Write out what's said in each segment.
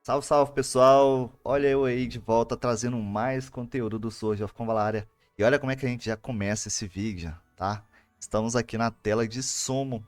Salve, salve pessoal! Olha eu aí de volta trazendo mais conteúdo do Sword of Convalária. E olha como é que a gente já começa esse vídeo, tá? Estamos aqui na tela de sumo.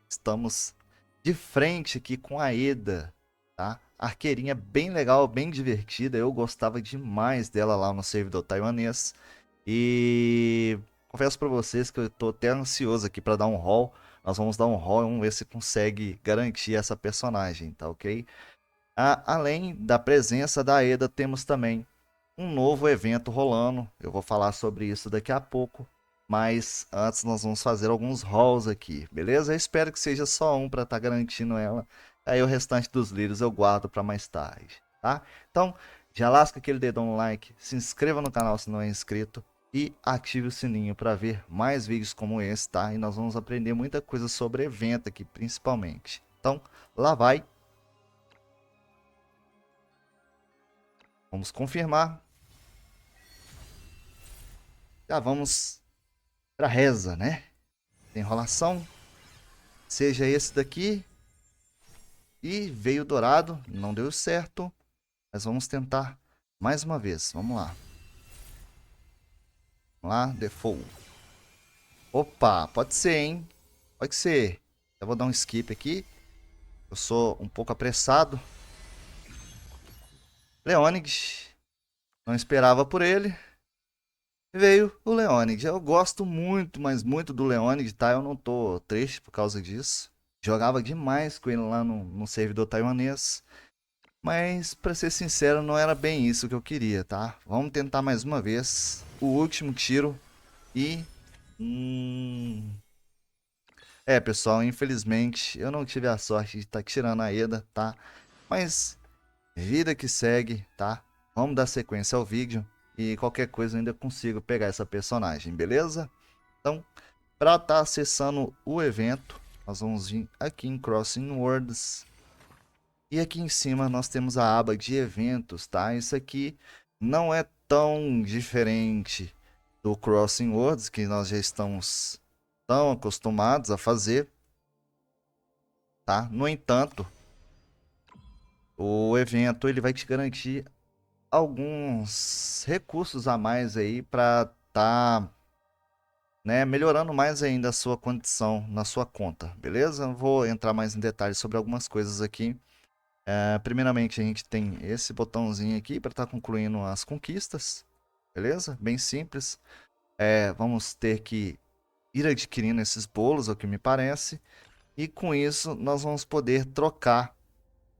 Estamos de frente aqui com a Eda, tá? Arqueirinha bem legal, bem divertida. Eu gostava demais dela lá no servidor taiwanês. E confesso pra vocês que eu tô até ansioso aqui pra dar um haul. Nós vamos dar um haul e vamos ver se consegue garantir essa personagem, tá ok? Além da presença da Eda, temos também um novo evento rolando. Eu vou falar sobre isso daqui a pouco. Mas antes nós vamos fazer alguns hauls aqui, beleza? Eu espero que seja só um para estar garantindo ela. Aí o restante dos lírios eu guardo para mais tarde, tá? Então, já lasca aquele dedão no like, se inscreva no canal se não é inscrito e ative o sininho para ver mais vídeos como esse, tá? E nós vamos aprender muita coisa sobre evento aqui, principalmente. Então, lá vai. Vamos confirmar. Já vamos para reza, né? Enrolação. Seja esse daqui. E veio dourado. Não deu certo. Mas vamos tentar mais uma vez. Vamos lá. Vamos lá. Default. Opa, pode ser, hein? Pode ser. Eu vou dar um skip aqui. Eu sou um pouco apressado. Leonid. Não esperava por ele. Veio o Leonid. Eu gosto muito, mas muito do Leonid, tá? Eu não tô triste por causa disso. Jogava demais com ele lá no servidor taiwanês. Mas, pra ser sincero, não era bem isso que eu queria, tá? Vamos tentar mais uma vez. O último tiro. E... pessoal, infelizmente, eu não tive a sorte de estar tirando a Eda, tá? Mas, vida que segue, tá? Vamos dar sequência ao vídeo. E qualquer coisa eu ainda consigo pegar essa personagem, beleza? Então, para estar acessando o evento, nós vamos vir aqui em Crossing Worlds. E aqui em cima nós temos a aba de eventos, tá? Isso aqui não é tão diferente do Crossing Worlds, que nós já estamos tão acostumados a fazer, tá? No entanto, o evento ele vai te garantir alguns recursos a mais aí para tá, né, melhorando mais ainda a sua condição na sua conta, beleza? Eu vou entrar mais em detalhes sobre algumas coisas aqui. Primeiramente, a gente tem esse botãozinho aqui para estar concluindo as conquistas, beleza? Bem simples. Vamos ter que ir adquirindo esses bolos, ao que me parece, e com isso nós vamos poder trocar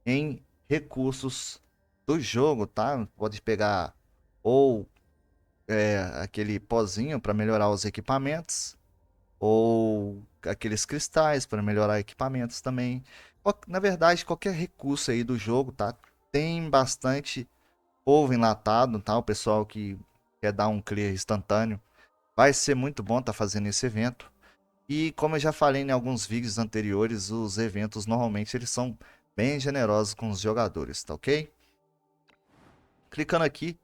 em recursos do jogo, tá? Pode pegar ou aquele pozinho para melhorar os equipamentos, ou aqueles cristais para melhorar equipamentos também. Na verdade, qualquer recurso aí do jogo, tá? Tem bastante ovo enlatado, tá? O pessoal que quer dar um clear instantâneo. Vai ser muito bom estar fazendo esse evento. E como eu já falei em alguns vídeos anteriores, os eventos normalmente eles são bem generosos com os jogadores, tá ok? Clicando aqui,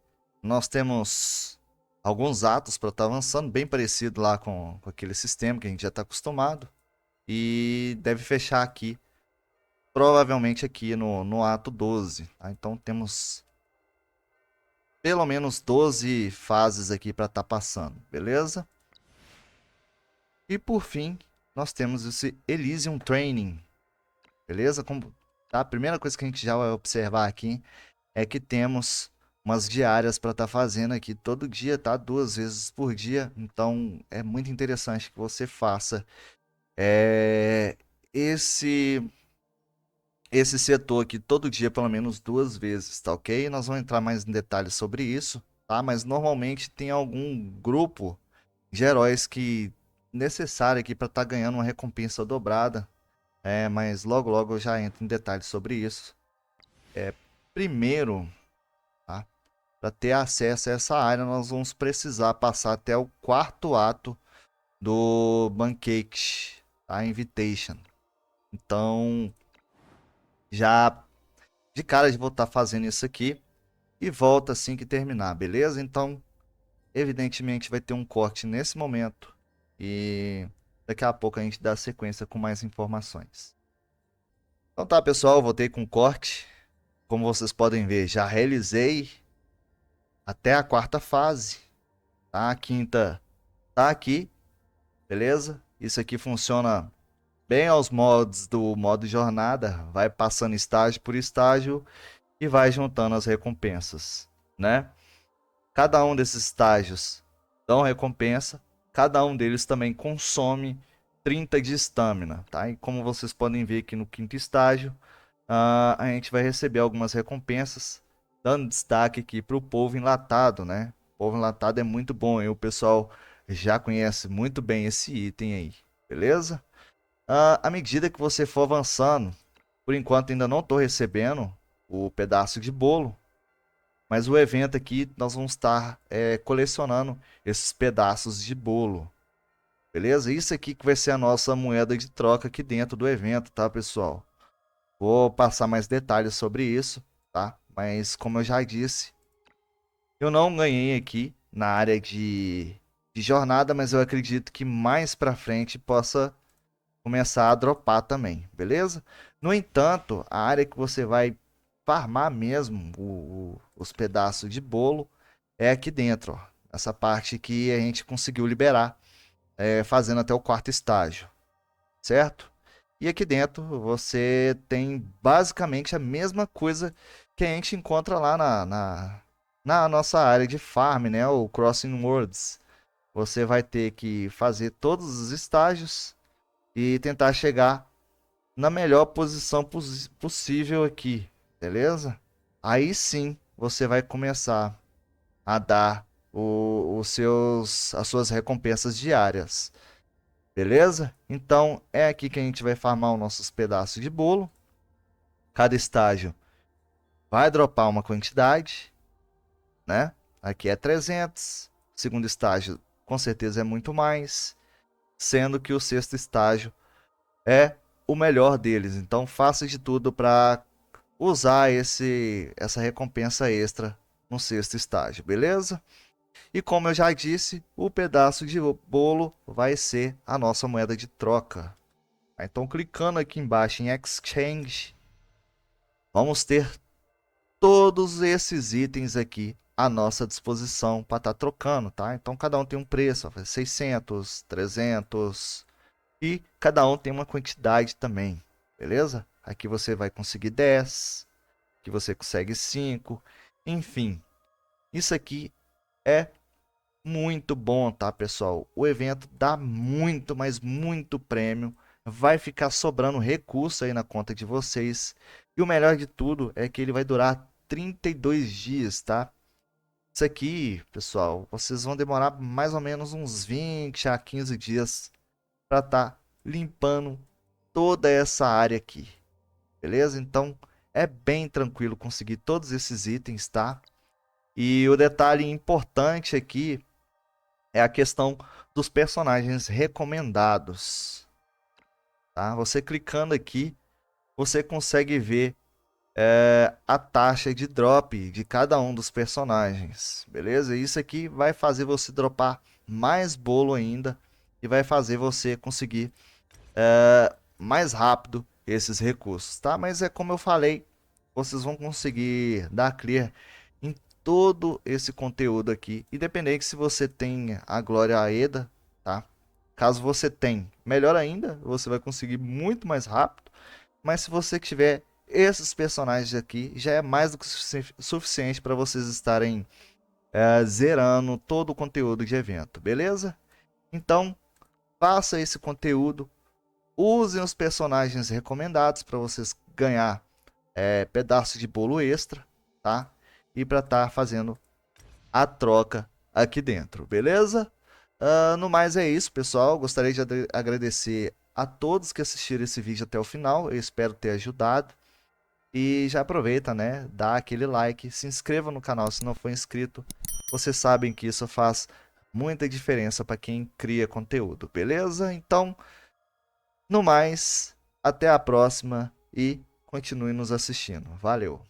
nós temos alguns atos para estar avançando, bem parecido lá com aquele sistema que a gente já está acostumado. E deve fechar aqui, provavelmente aqui no ato 12. Tá? Então temos pelo menos 12 fases aqui para estar passando, beleza? E por fim, nós temos esse Elysium Training, beleza? Tá? A primeira coisa que a gente já vai observar aqui é que temos umas diárias para estar fazendo aqui todo dia, tá? 2 vezes por dia. Então é muito interessante que você faça esse esse setor aqui todo dia, pelo menos 2 vezes, tá ok? Nós vamos entrar mais em detalhes sobre isso, tá? Mas normalmente tem algum grupo de heróis que necessário aqui para estar ganhando uma recompensa dobrada. Mas logo logo eu já entro em detalhes sobre isso. Primeiro, tá? Para ter acesso a essa área, nós vamos precisar passar até o quarto ato do Banquete, tá? Invitation. Então, já de cara eu vou estar fazendo isso aqui e volta assim que terminar, beleza? Então, evidentemente vai ter um corte nesse momento e daqui a pouco a gente dá sequência com mais informações. Então tá, pessoal, voltei com o corte. como vocês podem ver, já realizei até a quarta fase, tá? A quinta tá aqui, beleza? Isso aqui funciona bem aos mods do modo jornada, vai passando estágio por estágio e vai juntando as recompensas, né? Cada um desses estágios dão recompensa, cada um deles também consome 30 de estamina, tá? E como vocês podem ver aqui no quinto estágio, a gente vai receber algumas recompensas, dando destaque aqui para o polvo enlatado, né? O polvo enlatado é muito bom e o pessoal já conhece muito bem esse item aí, beleza? À medida que você for avançando, por enquanto ainda não estou recebendo o pedaço de bolo, mas o evento aqui nós vamos estar colecionando esses pedaços de bolo, beleza? Isso aqui que vai ser a nossa moeda de troca aqui dentro do evento, tá, pessoal? Vou passar mais detalhes sobre isso, tá? Mas como eu já disse, eu não ganhei aqui na área de jornada, mas eu acredito que mais pra frente possa começar a dropar também, beleza? No entanto, a área que você vai farmar mesmo os pedaços de bolo é aqui dentro, ó. Essa parte que a gente conseguiu liberar, fazendo até o quarto estágio, certo? E aqui dentro você tem basicamente a mesma coisa que a gente encontra lá na nossa área de farm, né? O Crossing Worlds. Você vai ter que fazer todos os estágios e tentar chegar na melhor posição possível aqui, beleza? Aí sim você vai começar a dar as suas recompensas diárias. Beleza? Então é aqui que a gente vai farmar os nossos pedaços de bolo. Cada estágio vai dropar uma quantidade, né? Aqui é 300. O segundo estágio com certeza é muito mais, sendo que o sexto estágio é o melhor deles. Então faça de tudo para usar essa recompensa extra no sexto estágio, beleza? E como eu já disse, o pedaço de bolo vai ser a nossa moeda de troca. Então, clicando aqui embaixo em Exchange, vamos ter todos esses itens aqui à nossa disposição para estar trocando, tá? Então, cada um tem um preço, ó, 600, 300 e cada um tem uma quantidade também, beleza? Aqui você vai conseguir 10, aqui você consegue 5, enfim. Isso aqui é muito bom, tá, pessoal? O evento dá muito, mas muito prêmio. Vai ficar sobrando recurso aí na conta de vocês. E o melhor de tudo é que ele vai durar 32 dias, tá? Isso aqui, pessoal, vocês vão demorar mais ou menos uns 20 a 15 dias para estar limpando toda essa área aqui. Beleza? Então, é bem tranquilo conseguir todos esses itens, tá? E o detalhe importante aqui é a questão dos personagens recomendados, tá? Você clicando aqui, você consegue ver a taxa de drop de cada um dos personagens, beleza? Isso aqui vai fazer você dropar mais bolo ainda e vai fazer você conseguir mais rápido esses recursos, tá? Mas é como eu falei, vocês vão conseguir dar clear em todo esse conteúdo aqui, independente se você tem a Glória Aeda, tá? Caso você tenha, melhor ainda, você vai conseguir muito mais rápido, mas se você tiver esses personagens aqui, já é mais do que suficiente para vocês estarem zerando todo o conteúdo de evento, beleza? Então, faça esse conteúdo, usem os personagens recomendados para vocês ganhar pedaço de bolo extra, tá? E para estar fazendo a troca aqui dentro, beleza? No mais é isso, pessoal. Gostaria de agradecer a todos que assistiram esse vídeo até o final. Eu espero ter ajudado. E já aproveita, né? Dá aquele like, se inscreva no canal se não for inscrito. Vocês sabem que isso faz muita diferença para quem cria conteúdo, beleza? Então, no mais, até a próxima e continue nos assistindo. Valeu!